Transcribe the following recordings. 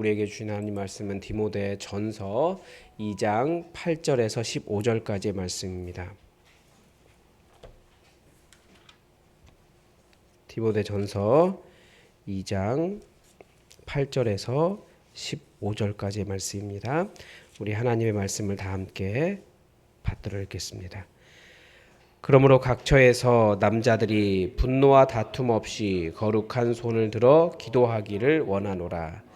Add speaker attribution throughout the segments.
Speaker 1: 우리에게 주신 하나님 말씀은 디모데 전서 2장 8절에서 15절까지의 말씀입니다. 디모데 전서 2장 8절에서 15절까지의 말씀입니다. 우리 하나님의 말씀을 다 함께 받들어 읽겠습니다. 그러므로 각처에서 남자들이 분노와 다툼 없이 거룩한 손을 들어 기도하기를 원하노라.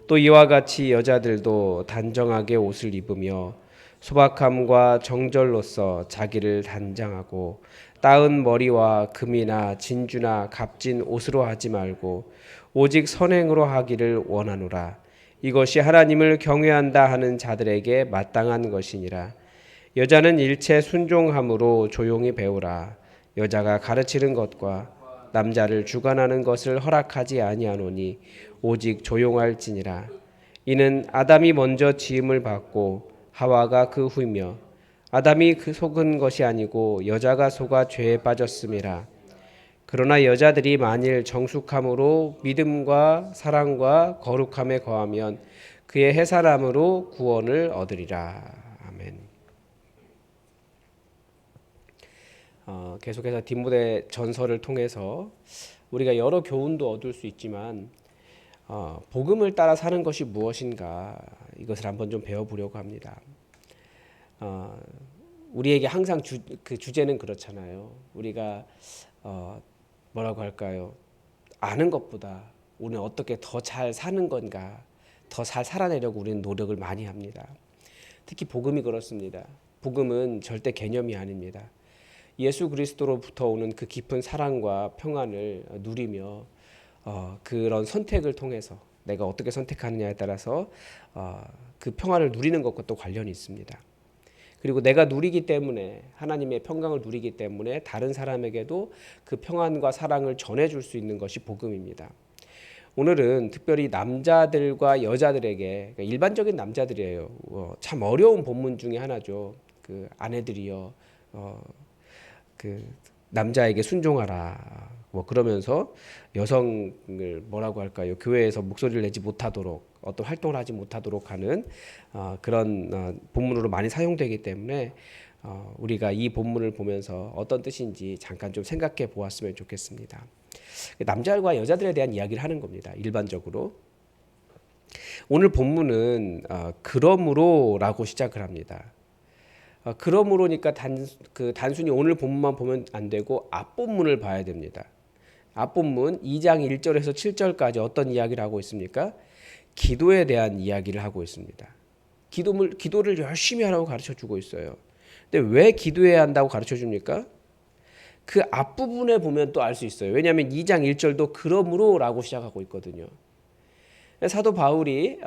Speaker 1: 또 이와 같이 여자들도 단정하게 옷을 입으며 소박함과 정절로서 자기를 단장하고 따은 머리와 금이나 진주나 값진 옷으로 하지 말고 오직 선행으로 하기를 원하노라. 이것이 하나님을 경외한다 하는 자들에게 마땅한 것이니라. 여자는 일체 순종함으로 조용히 배우라. 여자가 가르치는 것과 남자를 주관하는 것을 허락하지 아니하노니 오직 조용할지니라. 이는 아담이 먼저 지음을 받고 하와가 그 후이며 아담이 그 속은 것이 아니고 여자가 속아 죄에 빠졌음이라. 그러나 여자들이 만일 정숙함으로 믿음과 사랑과 거룩함에 거하면 그의 해사람으로 구원을 얻으리라. 아멘. 계속해서 디모데 전서를 통해서 우리가 여러 교훈도 얻을 수 있지만 복음을 따라 사는 것이 무엇인가 이것을 한번 좀 배워보려고 합니다. 우리에게 항상 그 주제는 그렇잖아요. 우리가 뭐라고 할까요? 아는 것보다 우리는 어떻게 더 잘 사는 건가, 더 잘 살아내려고 우리는 노력을 많이 합니다. 특히 복음이 그렇습니다. 복음은 절대 개념이 아닙니다. 예수 그리스도로부터 오는 그 깊은 사랑과 평안을 누리며 그런 선택을 통해서 내가 어떻게 선택하느냐에 따라서 그 평안을 누리는 것과 또 관련이 있습니다. 그리고 내가 누리기 때문에 하나님의 평강을 누리기 때문에 다른 사람에게도 그 평안과 사랑을 전해줄 수 있는 것이 복음입니다. 오늘은 특별히 남자들과 여자들에게, 그러니까 일반적인 남자들이에요. 참 어려운 본문 중에 하나죠. 그 아내들이여 그 남자에게 순종하라. 그러면서 여성을 뭐라고 할까요? 교회에서 목소리를 내지 못하도록 어떤 활동을 하지 못하도록 하는 그런 본문으로 많이 사용되기 때문에 우리가 이 본문을 보면서 어떤 뜻인지 잠깐 좀 생각해 보았으면 좋겠습니다. 남자들과 여자들에 대한 이야기를 하는 겁니다. 일반적으로. 오늘 본문은 그러므로라고 시작을 합니다. 그러므로니까 단순히 오늘 본문만 보면 안 되고 앞본문을 봐야 됩니다. 앞본문 2장 1절에서 7절까지 어떤 이야기를 하고 있습니까? 기도에 대한 이야기를 하고 있습니다. 기도를 열심히 하라고 가르쳐주고 있어요. 근데 왜 기도해야 한다고 가르쳐줍니까? 그 앞부분에 보면 또 알 수 있어요. 왜냐하면 2장 1절도 그러므로라고 시작하고 있거든요. 사도 바울이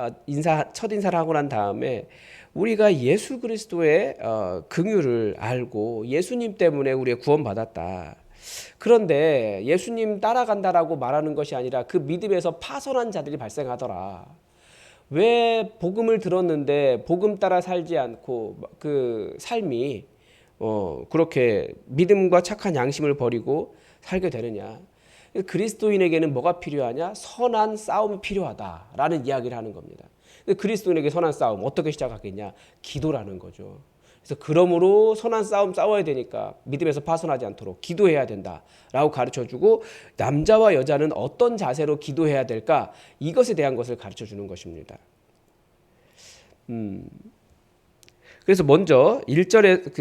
Speaker 1: 첫 인사를 하고 난 다음에 우리가 예수 그리스도의 긍휼을 알고 예수님 때문에 우리가 구원받았다. 그런데 예수님 따라간다라고 말하는 것이 아니라 그 믿음에서 파선한 자들이 발생하더라. 왜 복음을 들었는데 복음 따라 살지 않고 그 삶이 그렇게 믿음과 착한 양심을 버리고 살게 되느냐. 그리스도인에게는 뭐가 필요하냐? 선한 싸움이 필요하다라는 이야기를 하는 겁니다. 그리스도인에게 선한 싸움 어떻게 시작하겠냐? 기도라는 거죠. 그래서 그러므로 선한 싸움 싸워야 되니까 믿음에서 파손하지 않도록 기도해야 된다라고 가르쳐주고 남자와 여자는 어떤 자세로 기도해야 될까? 이것에 대한 것을 가르쳐주는 것입니다. 그래서 먼저 1절에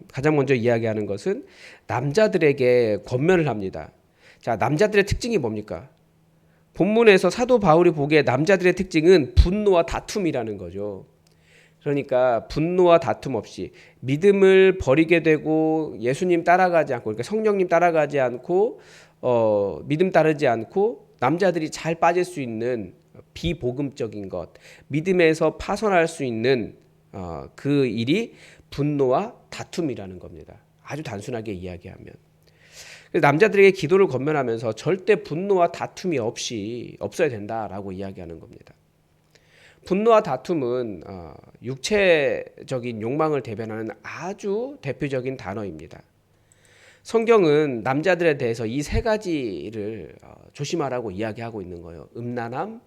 Speaker 1: 가장 먼저 이야기하는 것은 남자들에게 권면을 합니다. 자, 남자들의 특징이 뭡니까? 본문에서 사도 바울이 보기에 남자들의 특징은 분노와 다툼이라는 거죠. 그러니까 분노와 다툼 없이 믿음을 버리게 되고 예수님 따라가지 않고, 그러니까 성령님 따라가지 않고 믿음 따르지 않고 남자들이 잘 빠질 수 있는 비복음적인 것, 믿음에서 파손할 수 있는 그 일이 분노와 다툼이라는 겁니다. 아주 단순하게 이야기하면. 남자들에게 기도를 권면하면서 절대 분노와 다툼이 없어야 된다라고 이야기하는 겁니다. 분노와 다툼은 육체적인 욕망을 대변하는 아주 대표적인 단어입니다. 성경은 남자들에 대해서 이 세 가지를 조심하라고 이야기하고 있는 거예요. 음란함,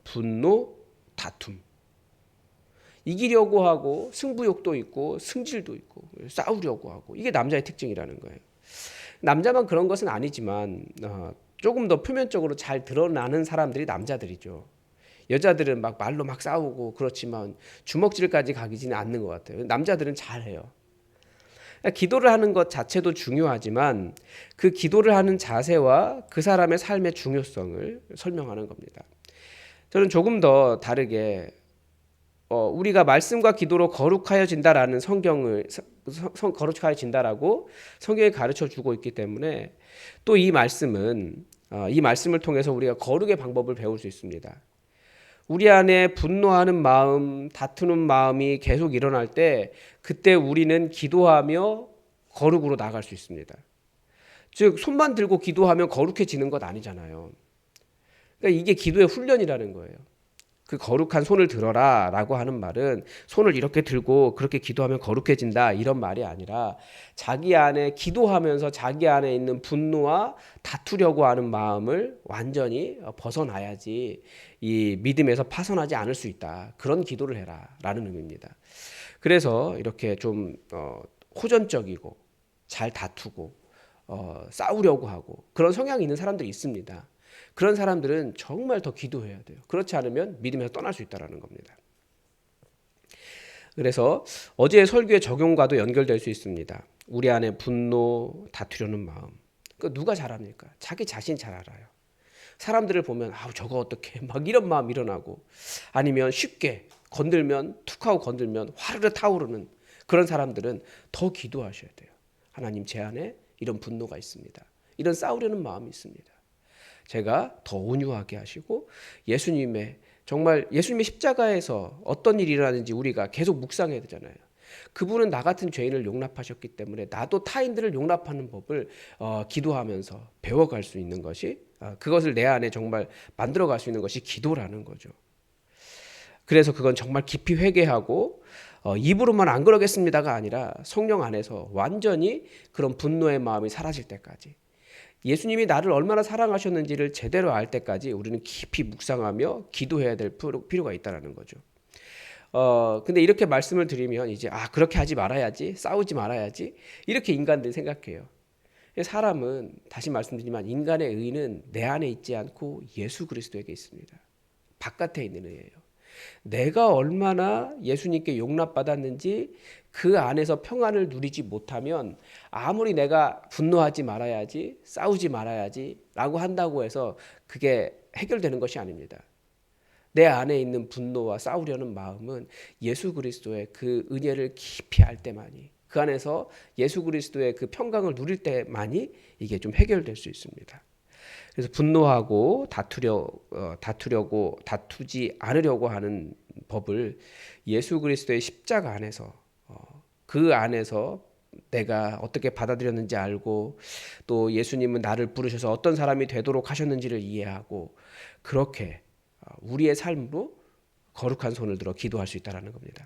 Speaker 1: 분노, 다툼. 이기려고 하고 승부욕도 있고 승질도 있고 싸우려고 하고, 이게 남자의 특징이라는 거예요. 남자만 그런 것은 아니지만 조금 더 표면적으로 잘 드러나는 사람들이 남자들이죠. 여자들은 막 말로 막 싸우고 그렇지만 주먹질까지 가기지는 않는 것 같아요. 남자들은 잘해요. 기도를 하는 것 자체도 중요하지만 그 기도를 하는 자세와 그 사람의 삶의 중요성을 설명하는 겁니다. 저는 조금 더 다르게 우리가 말씀과 기도로 거룩하여진다라는 거룩하여진다라고 성경이 가르쳐 주고 있기 때문에, 또 이 말씀을 통해서 우리가 거룩의 방법을 배울 수 있습니다. 우리 안에 분노하는 마음, 다투는 마음이 계속 일어날 때 그때 우리는 기도하며 거룩으로 나아갈 수 있습니다. 즉 손만 들고 기도하면 거룩해지는 것 아니잖아요. 그러니까 이게 기도의 훈련이라는 거예요. 그 거룩한 손을 들어라 라고 하는 말은 손을 이렇게 들고 그렇게 기도하면 거룩해진다 이런 말이 아니라, 자기 안에 기도하면서 자기 안에 있는 분노와 다투려고 하는 마음을 완전히 벗어나야지 이 믿음에서 파손하지 않을 수 있다. 그런 기도를 해라 라는 의미입니다. 그래서 이렇게 좀 호전적이고 잘 다투고 싸우려고 하고 그런 성향이 있는 사람들이 있습니다. 그런 사람들은 정말 더 기도해야 돼요. 그렇지 않으면 믿음에서 떠날 수 있다는 겁니다. 그래서 어제의 설교의 적용과도 연결될 수 있습니다. 우리 안에 분노, 다투려는 마음. 누가 잘합니까? 자기 자신 잘 알아요. 사람들을 보면 저거 어떡해 막 이런 마음 일어나고, 아니면 쉽게 건들면 툭 하고 건들면 화르르 타오르는 그런 사람들은 더 기도하셔야 돼요. 하나님, 제 안에 이런 분노가 있습니다. 이런 싸우려는 마음이 있습니다. 제가 더 온유하게 하시고 예수님의 십자가에서 어떤 일이 일어나는지 우리가 계속 묵상해야 되잖아요. 그분은 나 같은 죄인을 용납하셨기 때문에 나도 타인들을 용납하는 법을 기도하면서 배워갈 수 있는 것이, 그것을 내 안에 정말 만들어갈 수 있는 것이 기도라는 거죠. 그래서 그건 정말 깊이 회개하고 입으로만 안 그러겠습니다가 아니라 성령 안에서 완전히 그런 분노의 마음이 사라질 때까지, 예수님이 나를 얼마나 사랑하셨는지를 제대로 알 때까지 우리는 깊이 묵상하며 기도해야 될 필요가 있다는 거죠. 근데 이렇게 말씀을 드리면 이제 그렇게 하지 말아야지, 싸우지 말아야지, 이렇게 인간들이 생각해요. 사람은, 다시 말씀드리지만, 인간의 의는 내 안에 있지 않고 예수 그리스도에게 있습니다. 바깥에 있는 의예요. 내가 얼마나 예수님께 용납받았는지 그 안에서 평안을 누리지 못하면 아무리 내가 분노하지 말아야지, 싸우지 말아야지 라고 한다고 해서 그게 해결되는 것이 아닙니다. 내 안에 있는 분노와 싸우려는 마음은 예수 그리스도의 그 은혜를 깊이 알 때만이, 그 안에서 예수 그리스도의 그 평강을 누릴 때만이 이게 좀 해결될 수 있습니다. 그래서 분노하고 다투지 않으려고 하는 법을 예수 그리스도의 십자가 안에서, 그 안에서 내가 어떻게 받아들였는지 알고, 또 예수님은 나를 부르셔서 어떤 사람이 되도록 하셨는지를 이해하고, 그렇게 우리의 삶으로 거룩한 손을 들어 기도할 수 있다는 겁니다.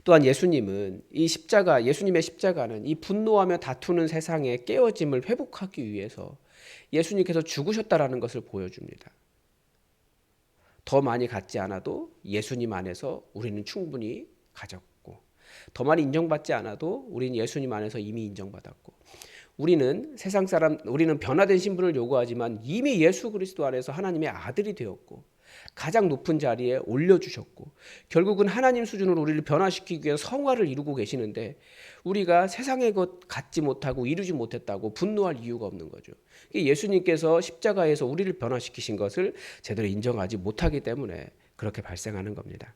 Speaker 1: 또한 예수님의 십자가는 이 분노하며 다투는 세상의 깨어짐을 회복하기 위해서 예수님께서 죽으셨다라는 것을 보여줍니다. 더 많이 갖지 않아도 예수님 안에서 우리는 충분히 가졌고, 더 많이 인정받지 않아도 우리는 예수님 안에서 이미 인정받았고, 우리는 우리는 변화된 신분을 요구하지만 이미 예수 그리스도 안에서 하나님의 아들이 되었고, 가장 높은 자리에 올려주셨고, 결국은 하나님 수준으로 우리를 변화시키기 위해 성화를 이루고 계시는데, 우리가 세상의 것 갖지 못하고 이루지 못했다고 분노할 이유가 없는 거죠. 예수님께서 십자가에서 우리를 변화시키신 것을 제대로 인정하지 못하기 때문에 그렇게 발생하는 겁니다.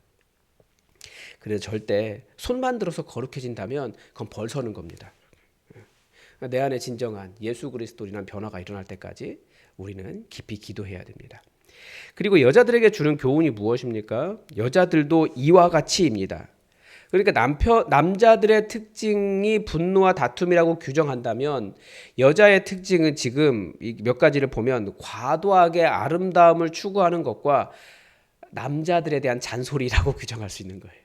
Speaker 1: 그래서 절대 손만 들어서 거룩해진다면 그건 벌 서는 겁니다. 내 안에 진정한 예수 그리스도인한 변화가 일어날 때까지 우리는 깊이 기도해야 됩니다. 그리고 여자들에게 주는 교훈이 무엇입니까? 여자들도 이와 같이입니다. 그러니까 남자들의 특징이 분노와 다툼이라고 규정한다면, 여자의 특징은 지금 몇 가지를 보면 과도하게 아름다움을 추구하는 것과 남자들에 대한 잔소리라고 규정할 수 있는 거예요.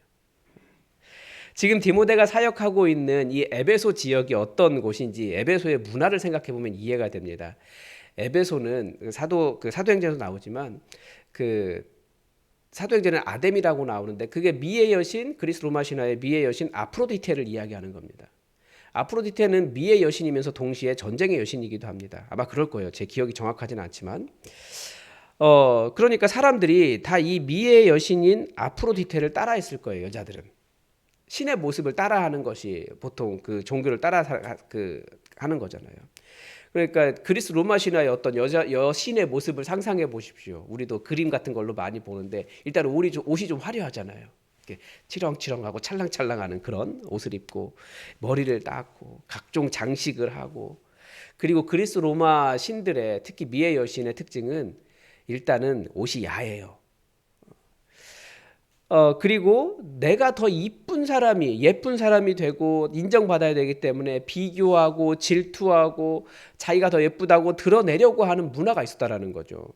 Speaker 1: 지금 디모데가 사역하고 있는 이 에베소 지역이 어떤 곳인지 에베소의 문화를 생각해 보면 이해가 됩니다. 에베소는 사도행전에서 나오지만 그 사도행전에 아뎀이라고 나오는데 그게 미의 여신, 그리스 로마 신화의 미의 여신 아프로디테를 이야기하는 겁니다. 아프로디테는 미의 여신이면서 동시에 전쟁의 여신이기도 합니다. 아마 그럴 거예요. 제 기억이 정확하지는 않지만. 그러니까 사람들이 다 이 미의 여신인 아프로디테를 따라했을 거예요. 여자들은. 신의 모습을 따라하는 것이 보통 그 종교를 따라 하는 거잖아요. 그러니까 그리스 로마 신화의 어떤 여신의 모습을 상상해 보십시오. 우리도 그림 같은 걸로 많이 보는데 일단 옷이 좀 화려하잖아요. 이렇게 치렁치렁하고 찰랑찰랑하는 그런 옷을 입고 머리를 닦고 각종 장식을 하고 그리고 그리스 로마 신들의 특히 미의 여신의 특징은 일단은 옷이 야해요. 그리고 내가 더 예쁜 사람이 되고 인정받아야 되기 때문에 비교하고 질투하고 자기가 더 예쁘다고 드러내려고 하는 문화가 있었다라는 거죠.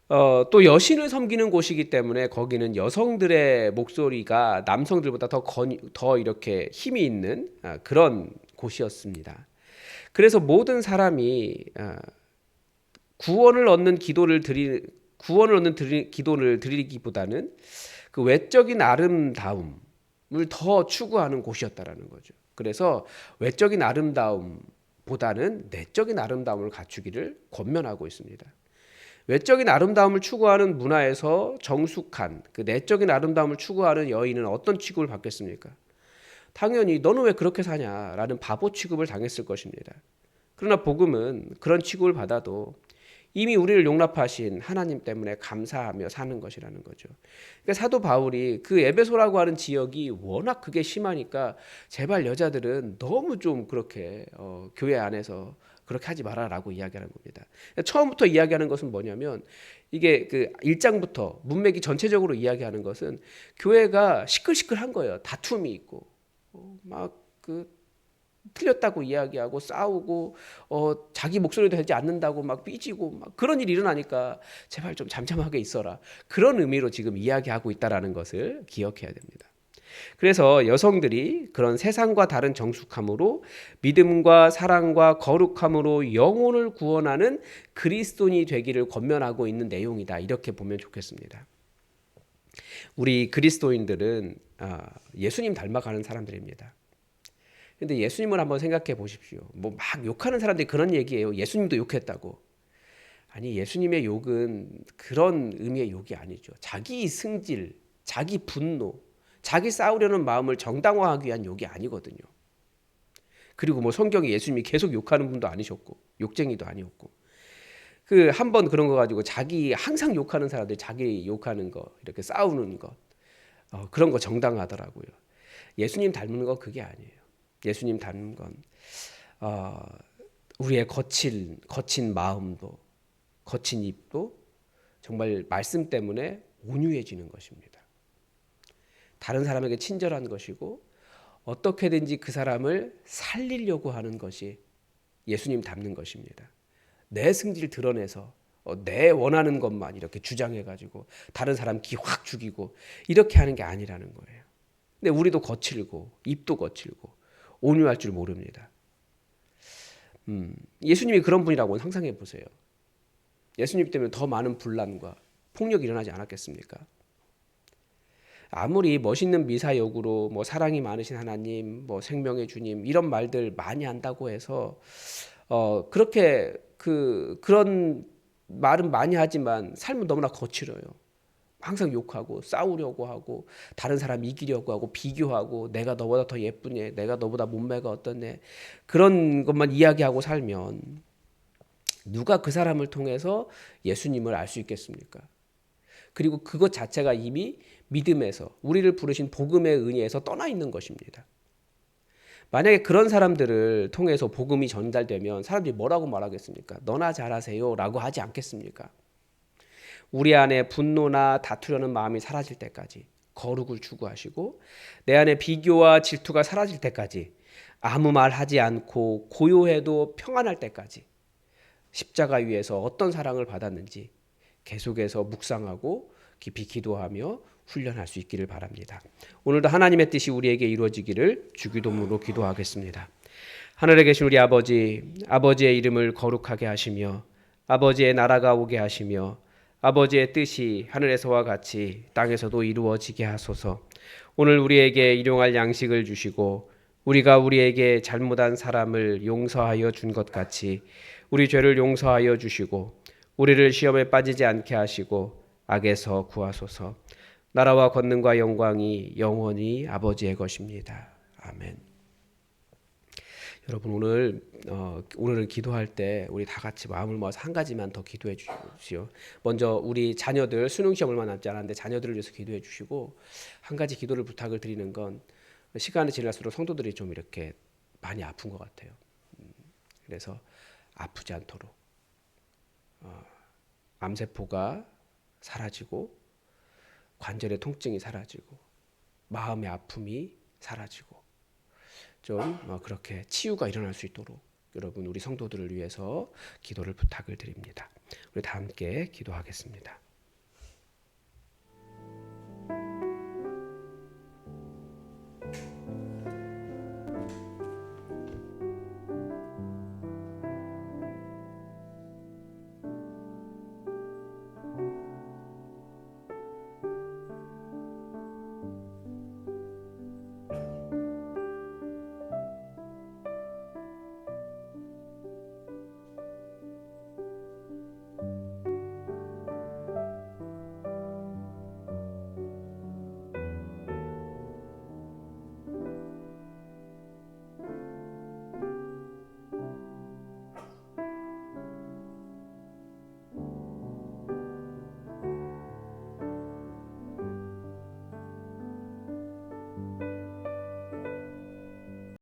Speaker 1: 또 여신을 섬기는 곳이기 때문에 거기는 여성들의 목소리가 남성들보다 더 이렇게 힘이 있는 그런 곳이었습니다. 그래서 모든 사람이 구원을 얻는 기도를 드리기보다는 그 외적인 아름다움을 더 추구하는 곳이었다라는 거죠. 그래서 외적인 아름다움보다는 내적인 아름다움을 갖추기를 권면하고 있습니다. 외적인 아름다움을 추구하는 문화에서 정숙한 그 내적인 아름다움을 추구하는 여인은 어떤 취급을 받겠습니까? 당연히 너는 왜 그렇게 사냐라는 바보 취급을 당했을 것입니다. 그러나 복음은 그런 취급을 받아도 이미 우리를 용납하신 하나님 때문에 감사하며 사는 것이라는 거죠. 그러니까 사도 바울이 그 에베소라고 하는 지역이 워낙 그게 심하니까 제발 여자들은 너무 좀 그렇게 교회 안에서 그렇게 하지 마라라고 이야기하는 겁니다. 처음부터 이야기하는 것은 뭐냐면 이게 그 1장부터 문맥이 전체적으로 이야기하는 것은 교회가 시끌시끌한 거예요. 다툼이 있고 막그 틀렸다고 이야기하고 싸우고 자기 목소리도 되지 않는다고 막 삐지고 막 그런 일이 일어나니까 제발 좀 잠잠하게 있어라. 그런 의미로 지금 이야기하고 있다라는 것을 기억해야 됩니다. 그래서 여성들이 그런 세상과 다른 정숙함으로 믿음과 사랑과 거룩함으로 영혼을 구원하는 그리스도인이 되기를 권면하고 있는 내용이다. 이렇게 보면 좋겠습니다. 우리 그리스도인들은 예수님 닮아가는 사람들입니다. 근데 예수님을 한번 생각해 보십시오. 뭐 막 욕하는 사람들이 그런 얘기예요. 예수님도 욕했다고. 아니 예수님의 욕은 그런 의미의 욕이 아니죠. 자기 승질, 자기 분노, 자기 싸우려는 마음을 정당화하기 위한 욕이 아니거든요. 그리고 뭐 성경에 예수님이 계속 욕하는 분도 아니셨고 욕쟁이도 아니었고 그 한 번 그런 거 가지고 자기 항상 욕하는 사람들 자기 욕하는 거 이렇게 싸우는 것 그런 거 정당하더라고요. 예수님 닮는 거 그게 아니에요. 예수님 닮는 건 우리의 거친 마음도 거친 입도 정말 말씀 때문에 온유해지는 것입니다. 다른 사람에게 친절한 것이고 어떻게든지 그 사람을 살리려고 하는 것이 예수님 닮는 것입니다. 내 승질 드러내서 내 원하는 것만 이렇게 주장해가지고 다른 사람 기 확 죽이고 이렇게 하는 게 아니라는 거예요. 근데 우리도 거칠고 입도 거칠고 온유할 줄 모릅니다. 예수님이 그런 분이라고 상상해 보세요. 예수님 때문에 더 많은 분란과 폭력이 일어나지 않았겠습니까? 아무리 멋있는 미사역으로 뭐 사랑이 많으신 하나님, 뭐 생명의 주님 이런 말들 많이 한다고 해서 그렇게 그런 말은 많이 하지만 삶은 너무나 거칠어요. 항상 욕하고 싸우려고 하고 다른 사람 이기려고 하고 비교하고 내가 너보다 더 예쁘네, 내가 너보다 몸매가 어떻네 그런 것만 이야기하고 살면 누가 그 사람을 통해서 예수님을 알 수 있겠습니까? 그리고 그것 자체가 이미 믿음에서 우리를 부르신 복음의 은혜에서 떠나 있는 것입니다. 만약에 그런 사람들을 통해서 복음이 전달되면 사람들이 뭐라고 말하겠습니까? 너나 잘하세요 라고 하지 않겠습니까? 우리 안에 분노나 다투려는 마음이 사라질 때까지 거룩을 추구하시고 내 안에 비교와 질투가 사라질 때까지 아무 말 하지 않고 고요해도 평안할 때까지 십자가 위에서 어떤 사랑을 받았는지 계속해서 묵상하고 깊이 기도하며 훈련할 수 있기를 바랍니다. 오늘도 하나님의 뜻이 우리에게 이루어지기를 주기도문으로 기도하겠습니다. 하늘에 계신 우리 아버지, 아버지의 이름을 거룩하게 하시며 아버지의 나라가 오게 하시며 아버지의 뜻이 하늘에서와 같이 땅에서도 이루어지게 하소서. 오늘 우리에게 일용할 양식을 주시고 우리가 우리에게 잘못한 사람을 용서하여 준 것 같이 우리 죄를 용서하여 주시고 우리를 시험에 빠지지 않게 하시고 악에서 구하소서. 나라와 권능과 영광이 영원히 아버지의 것입니다. 아멘. 여러분 오늘은 기도할 때 우리 다 같이 마음을 모아서 한 가지만 더 기도해 주십시오. 먼저 우리 자녀들 수능 시험 얼마 남지 않았는데 자녀들을 위해서 기도해 주시고 한 가지 기도를 부탁을 드리는 건 시간이 지날수록 성도들이 좀 이렇게 많이 아픈 것 같아요. 그래서 아프지 않도록 암세포가 사라지고 관절의 통증이 사라지고 마음의 아픔이 사라지고 좀 그렇게 치유가 일어날 수 있도록 여러분 우리 성도들을 위해서 기도를 부탁을 드립니다. 우리 다 함께 기도하겠습니다.